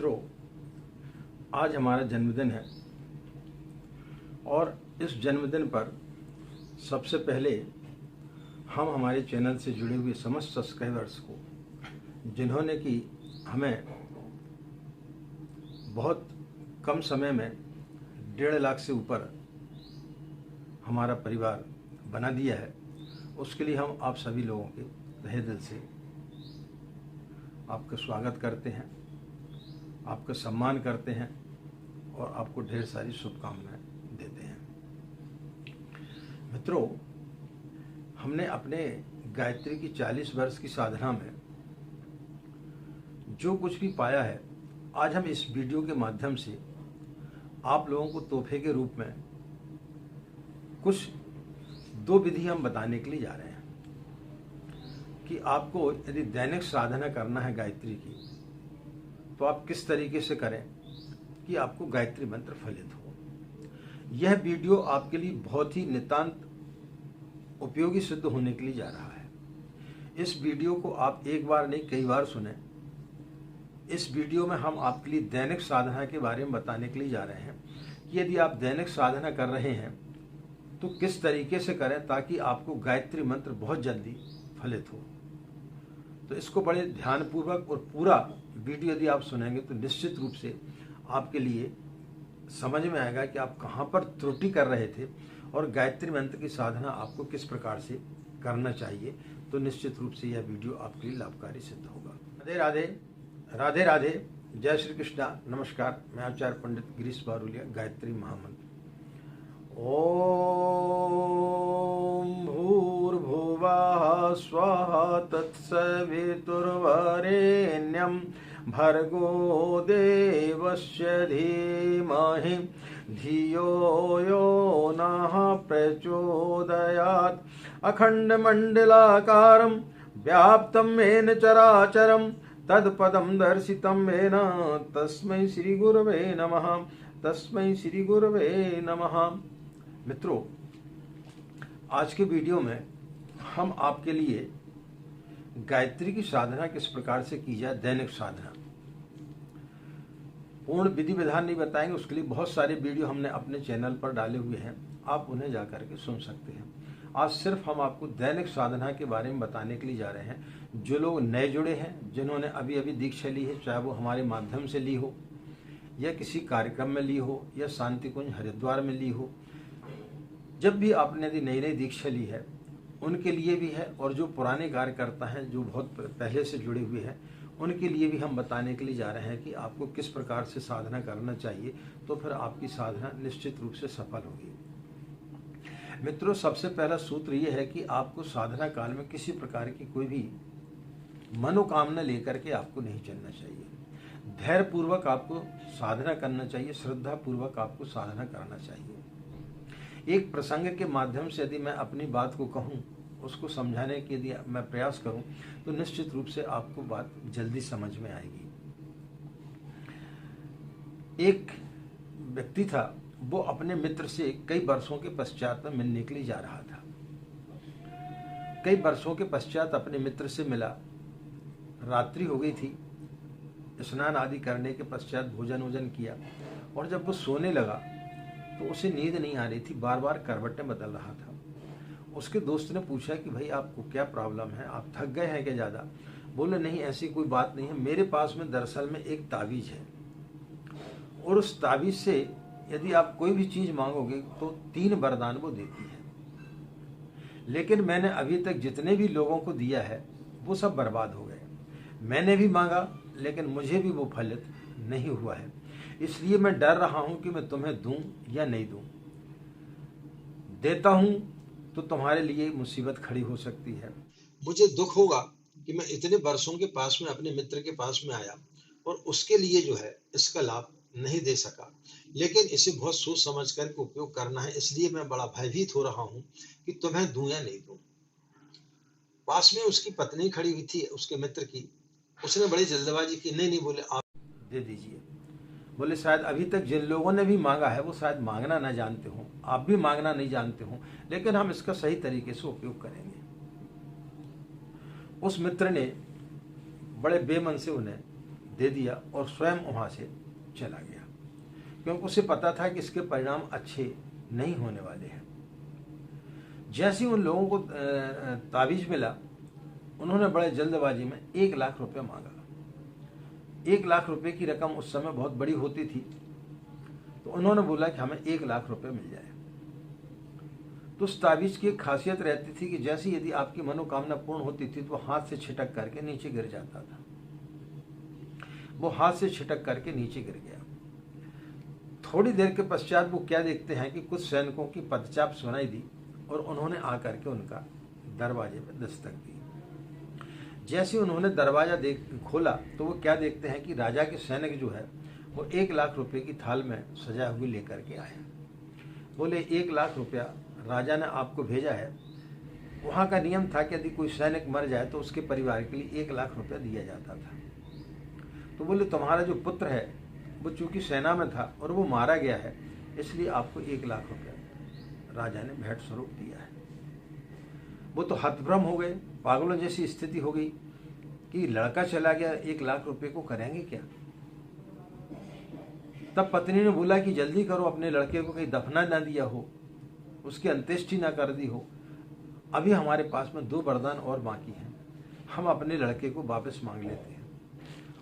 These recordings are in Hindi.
मित्रों, आज हमारा जन्मदिन है और इस जन्मदिन पर सबसे पहले हम हमारे चैनल से जुड़े हुए समस्त सब्सक्राइबर्स को, जिन्होंने कि हमें बहुत कम समय में 1.5 लाख से ऊपर हमारा परिवार बना दिया है, उसके लिए हम आप सभी लोगों के तहे दिल से आपका स्वागत करते हैं, आपका सम्मान करते हैं और आपको ढेर सारी शुभकामनाएं देते हैं। मित्रों, हमने अपने गायत्री की 40 वर्ष की साधना में जो कुछ भी पाया है, आज हम इस वीडियो के माध्यम से आप लोगों को तोहफे के रूप में कुछ 2 विधि हम बताने के लिए जा रहे हैं कि आपको यदि दैनिक साधना करना है गायत्री की, तो आप किस तरीके से करें कि आपको गायत्री मंत्र फलित हो। यह वीडियो आपके लिए बहुत ही नितांत उपयोगी सिद्ध होने के लिए जा रहा है। इस वीडियो को आप एक बार नहीं कई बार सुने। इस वीडियो में हम आपके लिए दैनिक साधना के बारे में बताने के लिए जा रहे हैं कि यदि आप दैनिक साधना कर रहे हैं तो किस तरीके से करें ताकि आपको गायत्री मंत्र बहुत जल्दी फलित हो। तो इसको बड़े ध्यानपूर्वक और पूरा वीडियो यदि आप सुनेंगे तो निश्चित रूप से आपके लिए समझ में आएगा कि आप कहाँ पर त्रुटि कर रहे थे और गायत्री मंत्र की साधना आपको किस प्रकार से करना चाहिए। तो निश्चित रूप से यह वीडियो आपके लिए लाभकारी सिद्ध होगा। राधे राधे, राधे राधे, जय श्री कृष्णा। नमस्कार, मैं आचार्य पंडित गिरीश बारुलिया, गायत्री महामंत्र। ओम भूर्भुवः स्वः तत्सवितुर्वरेण्यं भर्गो देवस्य धीमहि धियो यो नः प्रचोदयात्। अखण्डमण्डलाकारं व्याप्तं येन चराचरं तत्पदं दर्शितं येन तस्मै श्री गुरवे नमः, तस्मै श्री गुरवे नमः। मित्रों, आज के वीडियो में हम आपके लिए गायत्री की साधना किस प्रकार से की जाए, दैनिक साधना, पूर्ण विधि विधान नहीं बताएंगे। उसके लिए बहुत सारे वीडियो हमने अपने चैनल पर डाले हुए हैं, आप उन्हें जाकर के सुन सकते हैं। आज सिर्फ हम आपको दैनिक साधना के बारे में बताने के लिए जा रहे हैं। जो लोग नए जुड़े हैं, जिन्होंने अभी अभी दीक्षा ली है, चाहे वो हमारे माध्यम से ली हो या किसी कार्यक्रम में ली हो या शांति कुंज हरिद्वार में ली हो, जब भी आपने यदि नई नई दीक्षा ली है उनके लिए भी है, और जो पुराने कार्यकर्ता हैं जो बहुत पहले से जुड़े हुए हैं उनके लिए भी हम बताने के लिए जा रहे हैं कि आपको किस प्रकार से साधना करना चाहिए, तो फिर आपकी साधना निश्चित रूप से सफल होगी। मित्रों, सबसे पहला सूत्र यह है कि आपको साधना काल में किसी प्रकार की कोई भी मनोकामना लेकर के आपको नहीं चलना चाहिए। धैर्य पूर्वक आपको साधना करना चाहिए, श्रद्धा पूर्वक आपको साधना करना चाहिए। एक प्रसंग के माध्यम से यदि मैं अपनी बात को कहूँ, उसको समझाने के यदि मैं प्रयास करूँ, तो निश्चित रूप से आपको बात जल्दी समझ में आएगी। एक व्यक्ति था, वो अपने मित्र से कई वर्षों के पश्चात में मिलने के लिए जा रहा था। कई वर्षों के पश्चात अपने मित्र से मिला, रात्रि हो गई थी, स्नान आदि करने के पश्चात भोजन वोजन किया, और जब वो सोने लगा तो उसे नींद नहीं आ रही थी, बार बार करवटें बदल रहा था। उसके दोस्त ने पूछा कि भाई आपको क्या प्रॉब्लम है, आप थक गए हैं क्या ज़्यादा? बोले नहीं, ऐसी कोई बात नहीं है, मेरे पास में दरअसल में एक तावीज़ है, और उस तावीज़ से यदि आप कोई भी चीज़ मांगोगे तो 3 वरदान वो देती है, लेकिन मैंने अभी तक जितने भी लोगों को दिया है वो सब बर्बाद हो गए। मैंने भी मांगा लेकिन मुझे भी वो फलित नहीं हुआ है, इसलिए मैं डर रहा हूं कि मैं तुम्हें दूं या नहीं दूं। देता हूं तो तुम्हारे लिए मुसीबत खड़ी हो सकती है। मुझे दुख होगा कि मैं इतने वर्षों के पास में अपने मित्र के पास में आया और उसके लिए जो है इसका लाभ नहीं दे सका, लेकिन इसे बहुत सोच समझ कर के उपयोग करना है, इसलिए मैं बड़ा भयभीत हो रहा हूं कि तुम्हें दूं या नहीं दूं। पास में उसकी पत्नी खड़ी हुई थी, उसके मित्र की। उसने बड़ी जल्दबाजी की, नहीं नहीं, बोले आप दे दीजिए। बोले शायद अभी तक जिन लोगों ने भी मांगा है वो शायद मांगना ना जानते हो, आप भी मांगना नहीं जानते हो, लेकिन हम इसका सही तरीके से उपयोग करेंगे। उस मित्र ने बड़े बेमन से उन्हें दे दिया और स्वयं वहाँ से चला गया, क्योंकि उसे पता था कि इसके परिणाम अच्छे नहीं होने वाले हैं। जैसे ही उन लोगों को ताबीज मिला, उन्होंने बड़े जल्दबाजी में 1 लाख रुपये मांगा। 1 लाख रुपए की रकम उस समय बहुत बड़ी होती थी, तो उन्होंने बोला कि हमें 1 लाख रुपए मिल जाए। तो उस ताबीज की एक खासियत रहती थी कि जैसे यदि आपकी मनोकामना पूर्ण होती थी तो हाथ से छिटक करके नीचे गिर जाता था। वो हाथ से छिटक करके नीचे गिर गया। थोड़ी देर के पश्चात वो क्या देखते हैं कि कुछ सैनिकों की पदचाप सुनाई दी और उन्होंने आकर के उनका दरवाजे पर दस्तक दी। जैसे उन्होंने दरवाजा खोला तो वो क्या देखते हैं कि राजा के सैनिक जो है वो 1 लाख रुपए की थाल में सजा हुई लेकर के आए। बोले 1 लाख रुपया राजा ने आपको भेजा है। वहाँ का नियम था कि यदि कोई सैनिक मर जाए तो उसके परिवार के लिए 1 लाख रुपया दिया जाता था। तो बोले तुम्हारा जो पुत्र है वो चूंकि सेना में था और वो मारा गया है, इसलिए आपको 1 लाख रुपया राजा ने भेंट स्वरूप दिया है। वो तो हतभ्रम हो गए, पागलों जैसी स्थिति हो गई कि लड़का चला गया, 1 लाख रुपए को करेंगे क्या। तब पत्नी ने बोला कि जल्दी करो, अपने लड़के को कहीं दफना ना दिया हो, उसकी अंत्येष्टि ना कर दी हो। अभी हमारे पास में 2 वरदान और बाकी हैं, हम अपने लड़के को वापस मांग लेते हैं।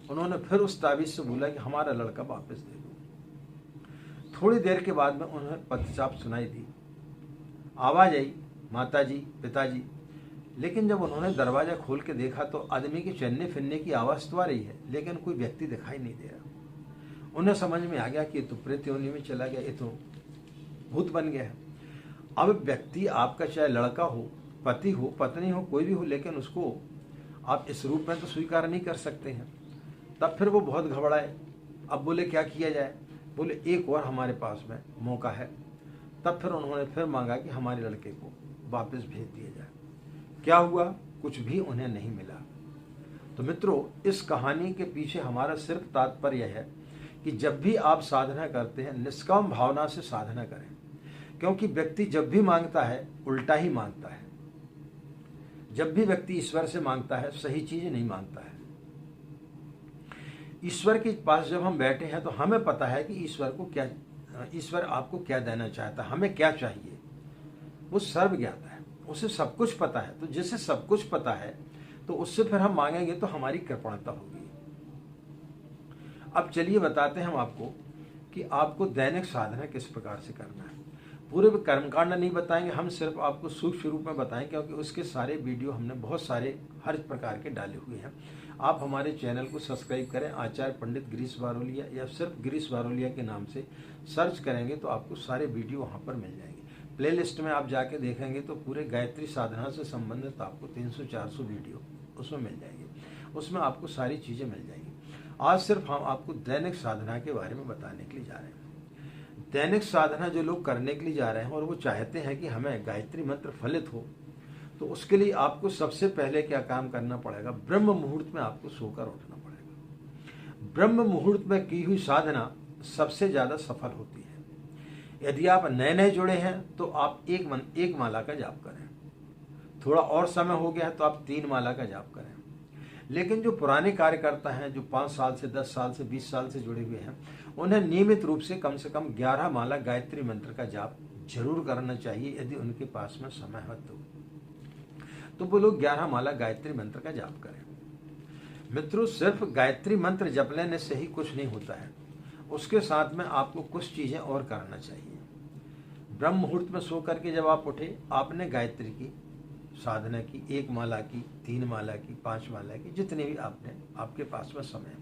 उन्होंने फिर उस ताबीज से बोला कि हमारा लड़का वापस दे दो। थोड़ी देर के बाद में उन्हें पदचाप सुनाई दी, आवाज आई, माताजी, पिताजी। लेकिन जब उन्होंने दरवाजा खोल के देखा तो आदमी के चलने फिरने की आवाज तो आ रही है, लेकिन कोई व्यक्ति दिखाई नहीं दे रहा। उन्हें समझ में आ गया कि ये तो प्रेत योनि में चला गया, ये तो भूत बन गया है। अब व्यक्ति आपका चाहे लड़का हो, पति हो, पत्नी हो, कोई भी हो, लेकिन उसको आप इस रूप में तो स्वीकार नहीं कर सकते हैं। तब फिर वो बहुत घबराए। अब बोले क्या किया जाए। बोले एक और हमारे पास में मौका है। तब फिर उन्होंने फिर मांगा कि हमारे लड़के को वापस भेज दिया जाए। क्या हुआ, कुछ भी उन्हें नहीं मिला। तो मित्रों, इस कहानी के पीछे हमारा सिर्फ तात्पर्य है कि जब भी आप साधना करते हैं निष्काम भावना से साधना करें, क्योंकि व्यक्ति जब भी मांगता है उल्टा ही मांगता है। जब भी व्यक्ति ईश्वर से मांगता है सही चीज नहीं मांगता है। ईश्वर के पास जब हम बैठे हैं तो हमें पता है कि ईश्वर आपको क्या देना चाहता है, हमें क्या चाहिए। वो सर्वज्ञाता है, उसे सब कुछ पता है। तो जिसे सब कुछ पता है तो उससे फिर हम मांगेंगे तो हमारी कृपणता होगी। अब चलिए बताते हैं हम आपको कि आपको दैनिक साधना किस प्रकार से करना है। पूरे कर्मकांड नहीं बताएंगे, हम सिर्फ आपको सूक्ष्म रूप में बताएं, क्योंकि उसके सारे वीडियो हमने बहुत सारे हर प्रकार के डाले हुए हैं। आप हमारे चैनल को सब्सक्राइब करें, आचार्य पंडित गिरीश बारोलिया या सिर्फ गिरीश बारोलिया के नाम से सर्च करेंगे तो आपको सारे वीडियो वहाँ पर मिल जाएंगे। प्लेलिस्ट में आप जाके देखेंगे तो पूरे गायत्री साधना से संबंधित आपको 300-400 वीडियो उसमें मिल जाएंगे। उसमें आपको सारी चीज़ें मिल जाएंगी। आज सिर्फ हम आपको दैनिक साधना के बारे में बताने के लिए जा रहे हैं। दैनिक साधना जो लोग करने के लिए जा रहे हैं और वो चाहते हैं कि हमें गायत्री मंत्र फलित हो, तो उसके लिए आपको सबसे पहले क्या काम करना पड़ेगा, ब्रह्म मुहूर्त में आपको सोकर उठना पड़ेगा। ब्रह्म मुहूर्त में की हुई साधना सबसे ज्यादा सफल होती है। यदि आप नए नए जुड़े हैं तो आप एक माला का जाप करें। थोड़ा और समय हो गया है तो आप 3 माला का जाप करें। लेकिन जो पुराने कार्यकर्ता हैं, जो 5 साल से 10 साल से 20 साल से जुड़े हुए हैं, उन्हें नियमित रूप से कम 11 माला गायत्री मंत्र का जाप जरूर करना चाहिए। यदि उनके पास में समय है तो वो लोग 11 माला गायत्री मंत्र का जाप करें। मित्रों, सिर्फ गायत्री मंत्र जप लेने से ही कुछ नहीं होता है, उसके साथ में आपको कुछ चीजें और करना चाहिए। ब्रह्म मुहूर्त में सो करके जब आप उठे, आपने गायत्री की साधना की, 1 माला की, 3 माला की, 5 माला की, जितने भी आपके पास में समय,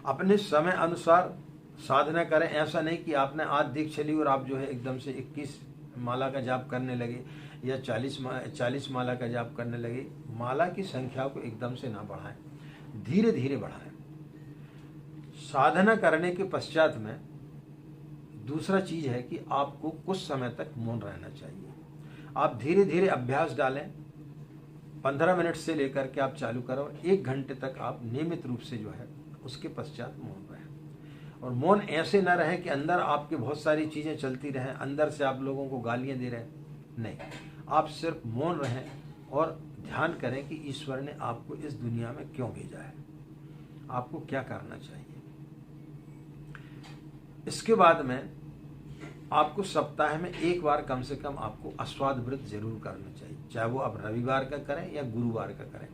अपने समय अनुसार साधना करें। ऐसा नहीं कि आपने आज दीक्षा ली और आप जो है एकदम से 21 माला का जाप करने लगे या 40 माला का जाप करने लगे। माला की संख्या को एकदम से ना बढ़ाएं, धीरे धीरे बढ़ाएं। साधना करने के पश्चात में दूसरा चीज है कि आपको कुछ समय तक मौन रहना चाहिए। आप धीरे धीरे अभ्यास डालें। 15 मिनट से लेकर के आप चालू करो, 1 घंटे तक आप नियमित रूप से जो है उसके पश्चात मौन रहें। और मौन ऐसे ना रहे कि अंदर आपके बहुत सारी चीजें चलती रहें, अंदर से आप लोगों को गालियां दे रहे हैं। नहीं, आप सिर्फ मौन रहें और ध्यान करें कि ईश्वर ने आपको इस दुनिया में क्यों भेजा है। आपको क्या करना चाहिए। इसके बाद में आपको सप्ताह में एक बार कम से कम आपको आस्वाद व्रत जरूर करना चाहिए, चाहे वो आप रविवार का करें या गुरुवार का करें,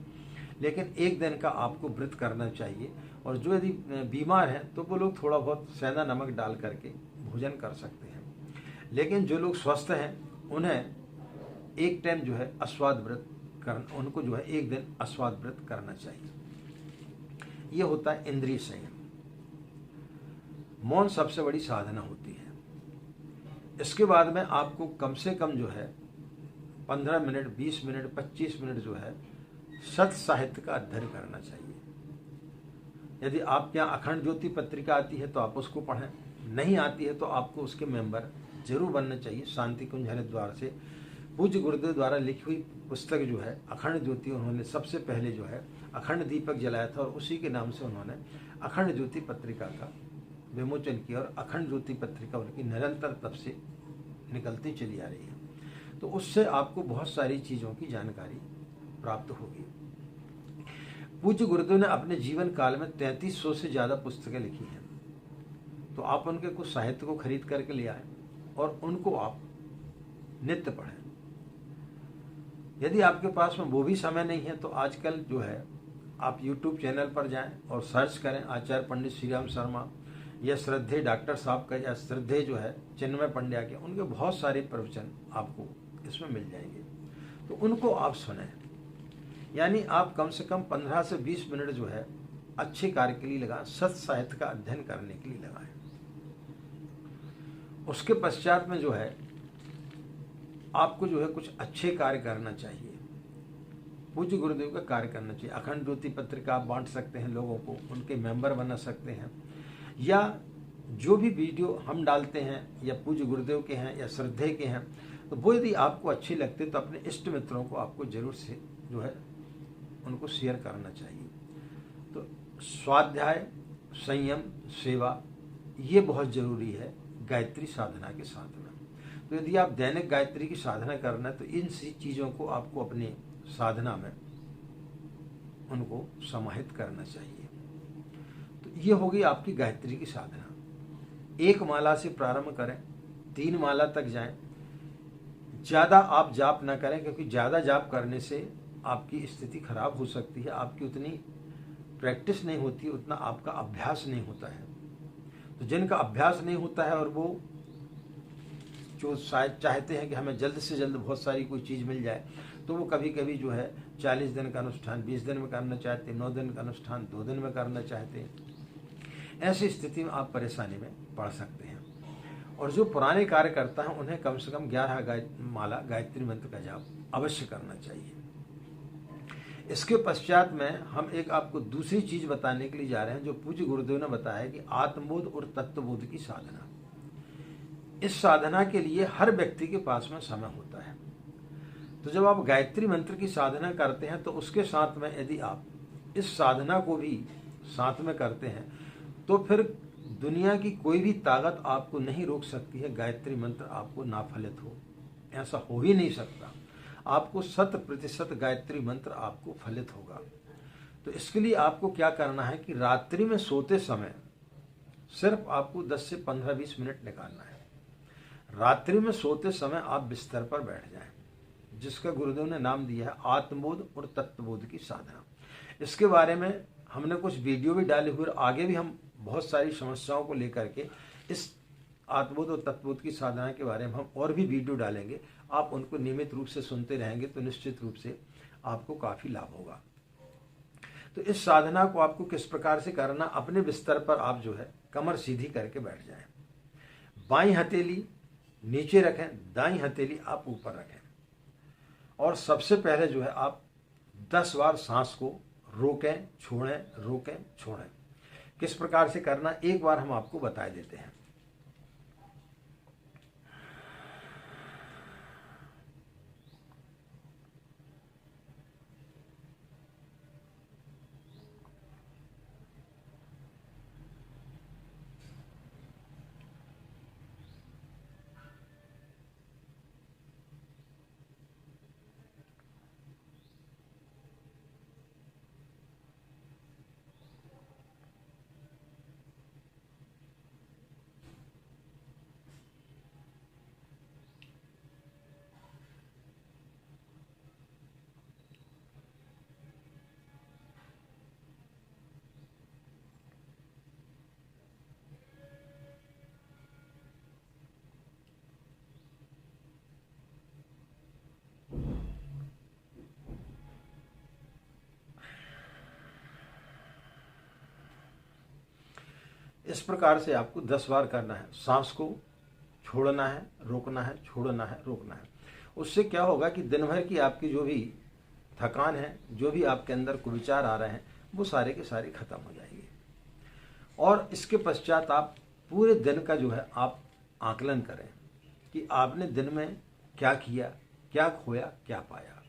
लेकिन एक दिन का आपको व्रत करना चाहिए। और जो यदि बीमार हैं तो वो लोग थोड़ा बहुत सेंधा नमक डाल करके भोजन कर सकते हैं, लेकिन जो लोग स्वस्थ हैं उन्हें एक टाइम जो है आस्वाद व्रत करना, उनको जो है एक दिन आस्वाद व्रत करना चाहिए। ये होता है इंद्रिय संयम। मौन सबसे बड़ी साधना होती है। इसके बाद में आपको कम से कम जो है 15 मिनट, 20 मिनट, 25 मिनट जो है सत साहित्य का अध्ययन करना चाहिए। यदि आपके यहाँ अखंड ज्योति पत्रिका आती है तो आप उसको पढ़ें, नहीं आती है तो आपको उसके मेंबर जरूर बनना चाहिए। शांति कुंज हरिद्वार से पूज्य गुरुदेव द्वारा लिखी हुई पुस्तक जो है अखंड ज्योति, उन्होंने सबसे पहले जो है अखंड दीपक जलाया था और उसी के नाम से उन्होंने अखंड ज्योति पत्रिका का विमोचन किया और अखंड ज्योति पत्रिका उनकी निरंतर तब से निकलती चली आ रही है। तो उससे आपको बहुत सारी चीज़ों की जानकारी प्राप्त होगी। पूज्य गुरुदेव ने अपने जीवन काल में 3300 से ज़्यादा पुस्तकें लिखी हैं, तो आप उनके कुछ साहित्य को खरीद करके ले आए और उनको आप नित्य पढ़ें। यदि आपके पास में वो भी समय नहीं है तो आजकल जो है आप YouTube चैनल पर जाएं और सर्च करें आचार्य पंडित श्री राम शर्मा या श्रद्धेय डॉक्टर साहब का या श्रद्धेय जो है चिन्मय पंड्या के, उनके बहुत सारे प्रवचन आपको इसमें मिल जाएंगे, तो उनको आप सुने। यानी आप कम से कम 15 से 20 मिनट जो है अच्छे कार्य के लिए लगाएं, सत साहित्य का अध्ययन करने के लिए लगाएं। उसके पश्चात में जो है आपको जो है कुछ अच्छे कार्य करना चाहिए, पूज्य गुरुदेव का कार्य करना चाहिए। अखंड ज्योति पत्रिका आप बांट सकते हैं लोगों को, उनके मेंबर बना सकते हैं, या जो भी वीडियो हम डालते हैं या पूज्य गुरुदेव के हैं या श्रद्धेय के हैं, तो वो यदि आपको अच्छी लगते तो अपने इष्ट मित्रों को आपको जरूर से जो है उनको शेयर करना चाहिए। तो स्वाध्याय, संयम, सेवा ये बहुत जरूरी है गायत्री साधना के साथ में। तो यदि आप दैनिक गायत्री की साधना करना है तो इन सी चीज़ों को आपको अपनी साधना में उनको समाहित करना चाहिए। तो ये होगी आपकी गायत्री की साधना। 1 माला से प्रारंभ करें, 3 माला तक जाएं। ज़्यादा आप जाप ना करें, क्योंकि ज़्यादा जाप करने से आपकी स्थिति खराब हो सकती है। आपकी उतनी प्रैक्टिस नहीं होती, उतना आपका अभ्यास नहीं होता है। तो जिनका अभ्यास नहीं होता है और वो जो शायद चाहते हैं कि हमें जल्द से जल्द बहुत सारी कोई चीज़ मिल जाए, तो वो कभी कभी जो है 40 दिन का अनुष्ठान 20 दिन में करना चाहते हैं, 9 दिन का अनुष्ठान 2 दिन में करना चाहते हैं। ऐसी स्थिति में आप परेशानी में पड़ सकते हैं। और जो पुराने कार्य करता है उन्हें कम से कम 11 माला गायत्री मंत्र का जाप अवश्य करना चाहिए। इसके पश्चात में हम एक आपको दूसरी चीज बताने के लिए जा रहे हैं, जो पूज्य गुरुदेव ने बताया कि आत्मबोध और तत्वबोध की साधना। इस साधना के लिए हर व्यक्ति के पास में समय होता है। तो जब आप गायत्री मंत्र की साधना करते हैं तो उसके साथ में यदि आप इस साधना को भी साथ में करते हैं तो फिर दुनिया की कोई भी ताकत आपको नहीं रोक सकती है गायत्री मंत्र आपको नाफलित हो। ऐसा हो ही नहीं सकता। आपको 100% गायत्री मंत्र आपको फलित होगा। तो इसके लिए आपको क्या करना है कि रात्रि में सोते समय सिर्फ आपको 10 से 15-20 मिनट निकालना है। रात्रि में सोते समय आप बिस्तर पर बैठ जाएं, जिसका गुरुदेव ने नाम दिया है आत्मबोध और तत्वबोध की साधना। इसके बारे में हमने कुछ वीडियो भी डाले हुए और आगे भी हम बहुत सारी समस्याओं को लेकर के इस आत्मबोध और तत्वबोध की साधना के बारे में हम और भी वीडियो डालेंगे। आप उनको नियमित रूप से सुनते रहेंगे तो निश्चित रूप से आपको काफी लाभ होगा। तो इस साधना को आपको किस प्रकार से करना, अपने बिस्तर पर आप जो है कमर सीधी करके बैठ जाएं। बाईं हथेली नीचे रखें, दाईं हथेली आप ऊपर रखें और सबसे पहले जो है आप 10 बार सांस को रोकें छोड़ें, रोकें छोड़ें। किस प्रकार से करना एक बार हम आपको बता देते हैं। इस प्रकार से आपको 10 बार करना है। सांस को छोड़ना है, रोकना है, छोड़ना है, रोकना है। उससे क्या होगा कि दिन भर की आपकी जो भी थकान है, जो भी आपके अंदर कुविचार आ रहे हैं, वो सारे के सारे खत्म हो जाएंगे। और इसके पश्चात आप पूरे दिन का जो है आप आकलन करें कि आपने दिन में क्या किया, क्या खोया, क्या पाया।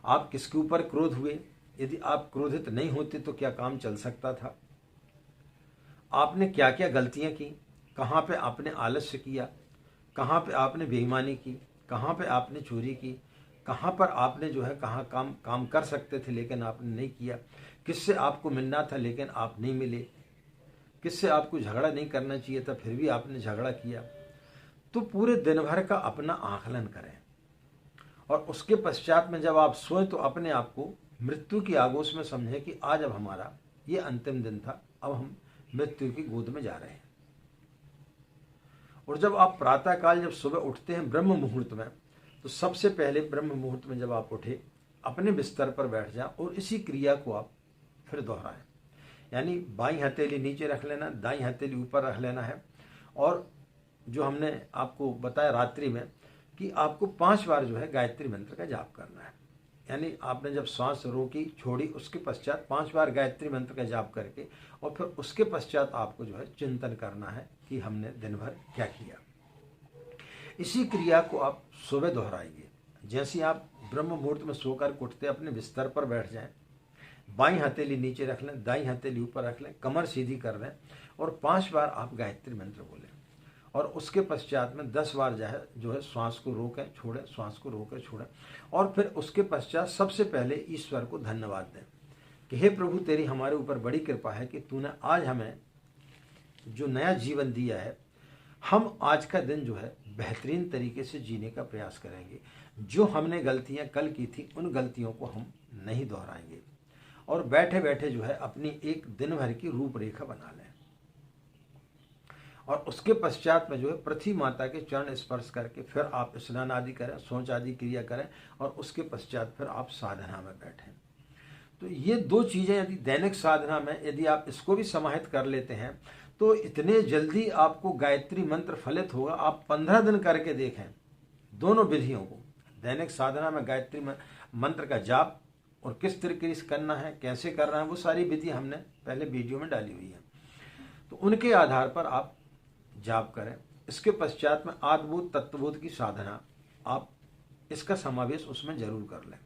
आप किसके ऊपर क्रोध हुए, यदि आप क्रोधित नहीं होते तो क्या काम चल सकता था। आपने क्या क्या गलतियां की, कहाँ पे आपने आलस्य किया, कहाँ पे आपने बेईमानी की, कहाँ पे आपने चोरी की, कहाँ पर आपने जो है कहाँ काम कर सकते थे लेकिन आपने नहीं किया, किससे आपको मिलना था लेकिन आप नहीं मिले, किससे आपको झगड़ा नहीं करना चाहिए था फिर भी आपने झगड़ा किया। तो पूरे दिन भर का अपना आकलन करें और उसके पश्चात में जब आप सोएं तो अपने आप को मृत्यु की आगोश में समझें कि आज अब हमारा ये अंतिम दिन था, अब हम मृत्यु की गोद में जा रहे हैं। और जब आप प्रातःकाल जब सुबह उठते हैं ब्रह्म मुहूर्त में, तो सबसे पहले ब्रह्म मुहूर्त में जब आप उठे अपने बिस्तर पर बैठ जाएं और इसी क्रिया को आप फिर दोहराएं। यानी बाईं हथेली नीचे रख लेना, दाईं हथेली ऊपर रख लेना है। और जो हमने आपको बताया रात्रि में कि आपको 5 बार जो है गायत्री मंत्र का जाप करना है। यानी आपने जब सांस रोकी, छोड़ी, उसके पश्चात 5 बार गायत्री मंत्र का जाप करके और फिर उसके पश्चात आपको जो है चिंतन करना है कि हमने दिन भर क्या किया। इसी क्रिया को आप सुबह दोहराइए। जैसे आप ब्रह्म मुहूर्त में सोकर उठते अपने बिस्तर पर बैठ जाएं, बाईं हथेली नीचे रख लें, दाईं हथेली ऊपर रख लें, कमर सीधी कर लें और 5 बार आप गायत्री मंत्र बोलें। और उसके पश्चात में 10 बार जो है श्वास को रोकें, छोड़ें, श्वास को रोकें, छोड़ें। और फिर उसके पश्चात सबसे पहले ईश्वर को धन्यवाद दें कि हे प्रभु, तेरी हमारे ऊपर बड़ी कृपा है कि तूने आज हमें जो नया जीवन दिया है, हम आज का दिन जो है बेहतरीन तरीके से जीने का प्रयास करेंगे। जो हमने गलतियां कल की थी उन गलतियों को हम नहीं दोहराएंगे। और बैठे बैठे जो है अपनी एक दिन भर की रूपरेखा बना लें। और उसके पश्चात में जो है पृथ्वी माता के चरण स्पर्श करके फिर आप स्नान आदि करें, शौच आदि क्रिया करें और उसके पश्चात फिर आप साधना में बैठें। तो ये 2 चीज़ें यदि दैनिक साधना में यदि आप इसको भी समाहित कर लेते हैं तो इतने जल्दी आपको गायत्री मंत्र फलित होगा। आप 15 दिन करके देखें दोनों विधियों को, दैनिक साधना में गायत्री मंत्र का जाप और किस तरीके से करना है, कैसे करना है, वो सारी विधि हमने पहले वीडियो में डाली हुई है। तो उनके आधार पर आप जाप करें। इसके पश्चात में आत्मबोध तत्वबोध की साधना आप इसका समावेश उसमें जरूर कर लें।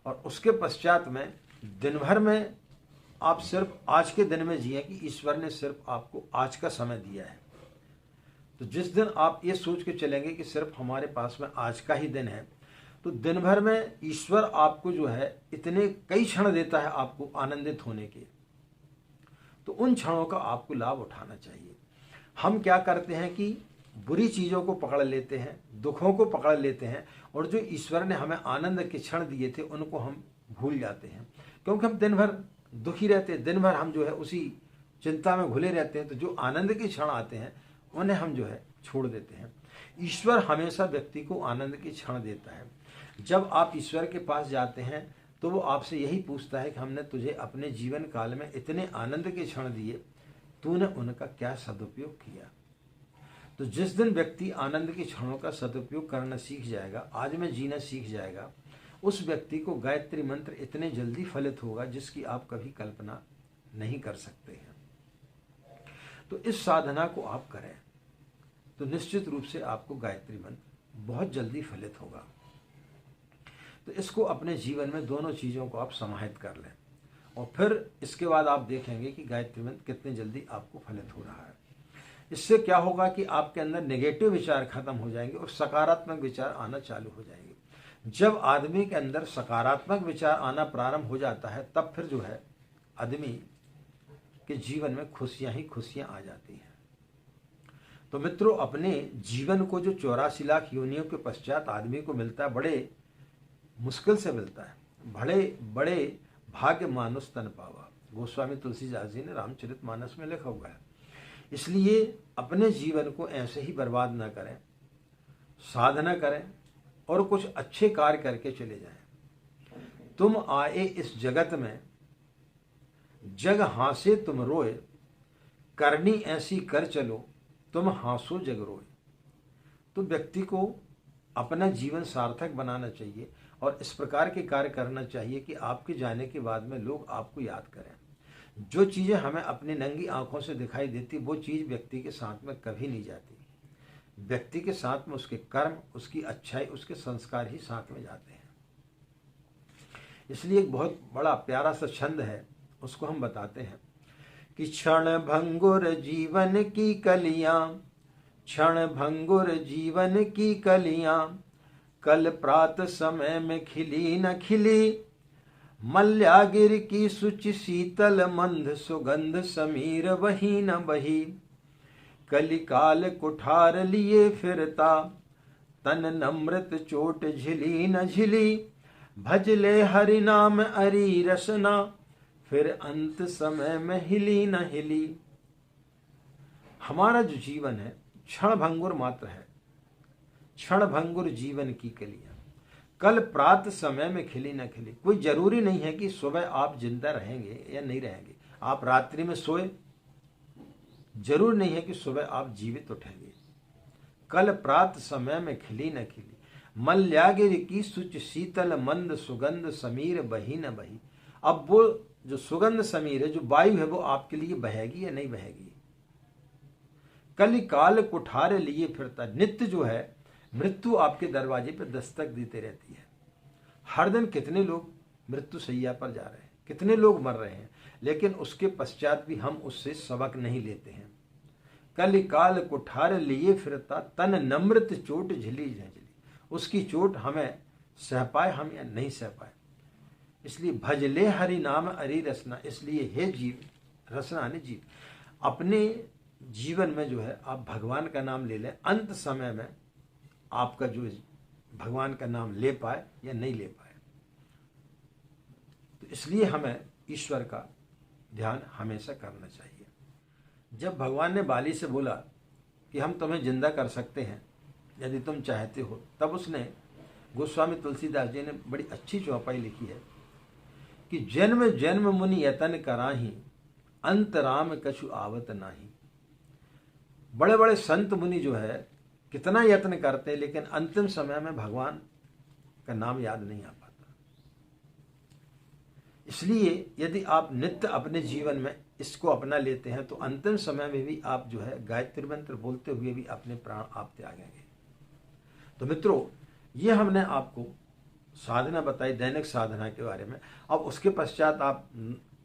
और उसके पश्चात में दिन भर में आप सिर्फ आज के दिन में जिए कि ईश्वर ने सिर्फ आपको आज का समय दिया है। तो जिस दिन आप ये सोच के चलेंगे कि सिर्फ हमारे पास में आज का ही दिन है, तो दिन भर में ईश्वर आपको जो है इतने कई क्षण देता है आपको आनंदित होने के। तो उन क्षणों का आपको लाभ उठाना चाहिए। हम क्या करते हैं कि बुरी चीज़ों को पकड़ लेते हैं, दुखों को पकड़ लेते हैं और जो ईश्वर ने हमें आनंद के क्षण दिए थे उनको हम भूल जाते हैं, क्योंकि हम दिन भर दुखी रहते हैं, दिन भर हम जो है उसी चिंता में घुले रहते हैं। तो जो आनंद के क्षण आते हैं उन्हें हम जो है छोड़ देते हैं। ईश्वर हमेशा व्यक्ति को आनंद के क्षण देता है। जब आप ईश्वर के पास जाते हैं तो वो आपसे यही पूछता है कि हमने तुझे अपने जीवन काल में इतने आनंद के क्षण दिए, तूने उनका क्या सदुपयोग किया। तो जिस दिन व्यक्ति आनंद के क्षणों का सदुपयोग करना सीख जाएगा, आज में जीना सीख जाएगा, उस व्यक्ति को गायत्री मंत्र इतने जल्दी फलित होगा जिसकी आप कभी कल्पना नहीं कर सकते हैं। तो इस साधना को आप करें तो निश्चित रूप से आपको गायत्री मंत्र बहुत जल्दी फलित होगा। तो इसको अपने जीवन में दोनों चीज़ों को आप समाहित कर लें और फिर इसके बाद आप देखेंगे कि गायत्री मंत्र कितने जल्दी आपको फलित हो रहा है। इससे क्या होगा कि आपके अंदर नेगेटिव विचार खत्म हो जाएंगे और सकारात्मक विचार आना चालू हो जाएंगे। जब आदमी के अंदर सकारात्मक विचार आना प्रारंभ हो जाता है तब फिर जो है आदमी के जीवन में खुशियां ही खुशियां आ जाती हैं। तो मित्रों, अपने जीवन को जो 84 लाख योनियों के पश्चात आदमी को मिलता है, बड़े मुश्किल से मिलता है। बड़े भाग्य मानुष तन पावा, गोस्वामी तुलसीदास जी ने रामचरितमानस में लिखा हुआ है। इसलिए अपने जीवन को ऐसे ही बर्बाद ना करें, साधना करें और कुछ अच्छे कार्य करके चले जाएं। तुम आए इस जगत में, जग हासे तुम रोए, करनी ऐसी कर चलो तुम हांसो जग रोए। तो व्यक्ति को अपना जीवन सार्थक बनाना चाहिए और इस प्रकार के कार्य करना चाहिए कि आपके जाने के बाद में लोग आपको याद करें। जो चीज़ें हमें अपनी नंगी आंखों से दिखाई देती वो चीज़ व्यक्ति के साथ में कभी नहीं जाती। व्यक्ति के साथ में उसके कर्म, उसकी अच्छाई, उसके संस्कार ही साथ में जाते हैं। इसलिए एक बहुत बड़ा प्यारा सा छंद है, उसको हम बताते हैं कि क्षण भंगुर जीवन की कलियां, क्षण भंगुर जीवन की कलियां, कल प्रात समय में खिली न खिली। मल्यागिर की सुचि शीतल मंद सुगंध समीर वही न बही। कलिकाल कुठार लिए फिरता तन नम्रत चोट झिली न झिली। भजले हरि नाम अरी रसना, फिर अंत समय में हिली न हिली। हमारा जो जीवन है क्षण भंगुर मात्र है, क्षण भंगुर जीवन की कलियां कल प्रात समय में खिली न खिली। कोई जरूरी नहीं है कि सुबह आप जिंदा रहेंगे या नहीं रहेंगे। आप रात्रि में सोए, जरूर नहीं है कि सुबह आप जीवित उठेंगे। कल प्रात समय में खिली न खिली। मल्यागिर की सुच शीतल मंद सुगंध समीर बही न बही। अब वो जो सुगंध समीर है, जो वायु है, वो आपके लिए बहेगी या नहीं बहेगी। कलिकाल कुठार लिए फिरता, नित्य जो है मृत्यु आपके दरवाजे पर दस्तक देते रहती है। हर दिन कितने लोग मृत्यु शैया पर जा रहे हैं, कितने लोग मर रहे हैं, लेकिन उसके पश्चात भी हम उससे सबक नहीं लेते हैं। कलिकाल कुठार लिए फिरता तन नम्रत चोट झिली झिली। उसकी चोट हमें सह पाए हम या नहीं सह पाए। इसलिए भजले हरि नाम अरि रसना। इसलिए हे जीव, रसना ने जीव, अपने जीवन में जो है आप भगवान का नाम ले लें। अंत समय में आपका जो भगवान का नाम ले पाए या नहीं ले पाए। तो इसलिए हमें ईश्वर का ध्यान हमेशा करना चाहिए। जब भगवान ने बाली से बोला कि हम तुम्हें जिंदा कर सकते हैं यदि तुम चाहते हो, तब उसने गोस्वामी तुलसीदास जी ने बड़ी अच्छी चौपाई लिखी है कि जन्म जन्म मुनि यतन कराही, अंत राम कछु आवत नाही। बड़े बड़े संत मुनि जो है कितना यत्न करते हैं, लेकिन अंतिम समय में भगवान का नाम याद नहीं आ पाता। इसलिए यदि आप नित्य अपने जीवन में इसको अपना लेते हैं तो अंतिम समय में भी आप जो है गायत्री मंत्र बोलते हुए भी अपने प्राण आप त्यागेंगे। तो मित्रों, ये हमने आपको साधना बताई, दैनिक साधना के बारे में। अब उसके पश्चात आप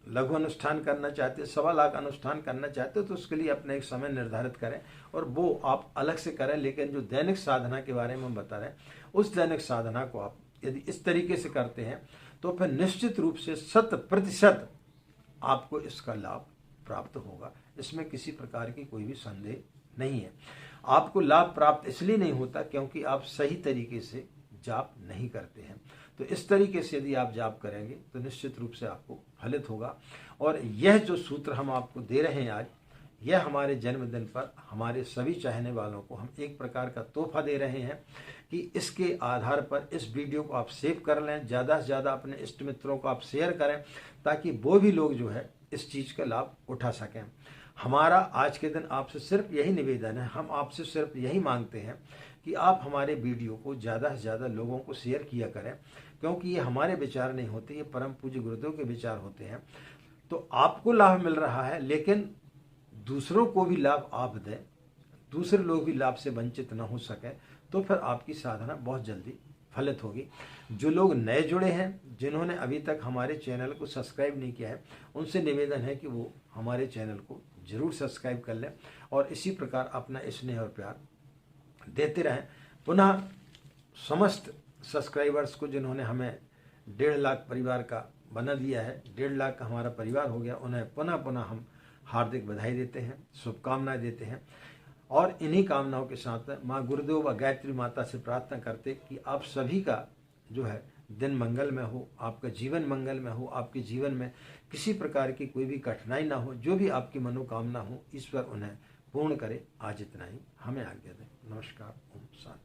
लघु अनुष्ठान करना चाहते हैं, 1.25 लाख अनुष्ठान करना चाहते हो, तो उसके लिए अपना एक समय निर्धारित करें और वो आप अलग से करें। लेकिन जो दैनिक साधना के बारे में हम बता रहे हैं, उस दैनिक साधना को आप यदि इस तरीके से करते हैं तो फिर निश्चित रूप से 100% आपको इसका लाभ प्राप्त होगा। इसमें किसी प्रकार की कोई भी संदेह नहीं है। आपको लाभ प्राप्त इसलिए नहीं होता क्योंकि आप सही तरीके से जाप नहीं करते हैं। तो इस तरीके से यदि आप जाप करेंगे तो निश्चित रूप से आपको फलित होगा। और यह जो सूत्र हम आपको दे रहे हैं आज, यह हमारे जन्मदिन पर हमारे सभी चाहने वालों को हम एक प्रकार का तोहफा दे रहे हैं कि इसके आधार पर इस वीडियो को आप सेव कर लें, ज़्यादा से ज़्यादा अपने इष्ट मित्रों को आप शेयर करें ताकि वो भी लोग जो है इस चीज़ का लाभ उठा सकें। हमारा आज के दिन आपसे सिर्फ यही निवेदन है, हम आपसे सिर्फ यही मांगते हैं कि आप हमारे वीडियो को ज़्यादा से ज़्यादा लोगों को शेयर किया करें, क्योंकि ये हमारे विचार नहीं होते, ये परम पूज्य गुरुदेव के विचार होते हैं। तो आपको लाभ मिल रहा है, लेकिन दूसरों को भी लाभ आप दें, दूसरे लोग भी लाभ से वंचित न हो सकें, तो फिर आपकी साधना बहुत जल्दी फलित होगी। जो लोग नए जुड़े हैं, जिन्होंने अभी तक हमारे चैनल को सब्सक्राइब नहीं किया है, उनसे निवेदन है कि वो हमारे चैनल को जरूर सब्सक्राइब कर लें और इसी प्रकार अपना स्नेह और प्यार देते रहें। पुनः समस्त सब्सक्राइबर्स को जिन्होंने हमें 1.5 लाख परिवार का बना दिया है, 1.5 लाख का हमारा परिवार हो गया, उन्हें पुनः हम हार्दिक बधाई देते हैं, शुभकामनाएं देते हैं। और इन्हीं कामनाओं के साथ माँ गुरुदेव व गायत्री माता से प्रार्थना करते कि आप सभी का जो है दिन मंगल में हो, आपका जीवन मंगल में हो, आपके जीवन में किसी प्रकार की कोई भी कठिनाई ना हो, जो भी आपकी मनोकामना हो ईश्वर उन्हें पूर्ण करे। आज इतना ही, हमें आज्ञा दें। नमस्कार, ओम शांति।